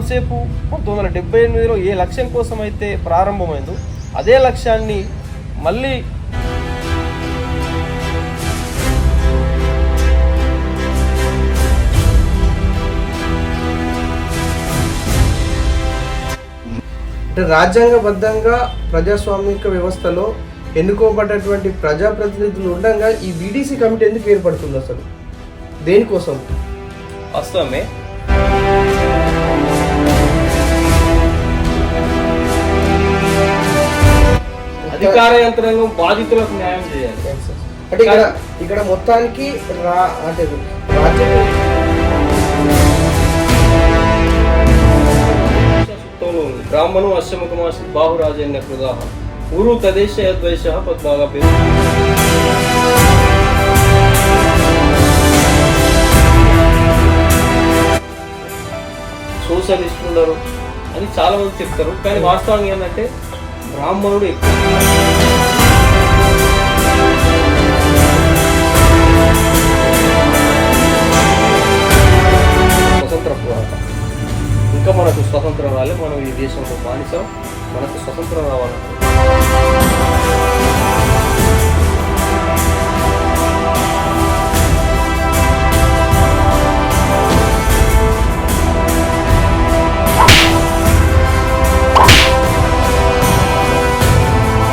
Concept 1978లో ఏ లక్ష్యం కోసం అయితే ప్రారంభమైందో అదే లక్ష్యాన్ని మళ్ళీ అంటే రాజ్యాంగబద్ధంగా ప్రజాస్వామిక వ్యవస్థలో ఎన్నుకోబడ్డటువంటి ప్రజాప్రతినిధులు ఉండగా ఈ బీడీసీ కమిటీ ఎందుకు ఏర్పడుతుంది అసలు, దేనికోసం? వాస్తవమే అధికార యంత్రాంగం బాధితులకు న్యాయం చేయాలి. అంటే ఇక్కడ మొత్తానికి అంటే బ్రాహ్మణు అశ్వముఖమాసి బాహురాజన్య కృదాహ ఊరు తదేశ యద్వైష పద్మాగా పేరు. సోషలిస్టులు ఉన్నారు అని చాలా మంది చెప్తారు, కానీ వాస్తవంగా ఏంటంటే బ్రాహ్మణుడు ఎక్కువ. స్వతంత్ర పోరాటం ఇంకా మనకు స్వతంత్రం రాలే, మనం ఈ దేశంలో బానిసం, మనకు స్వతంత్రం రావాలంటే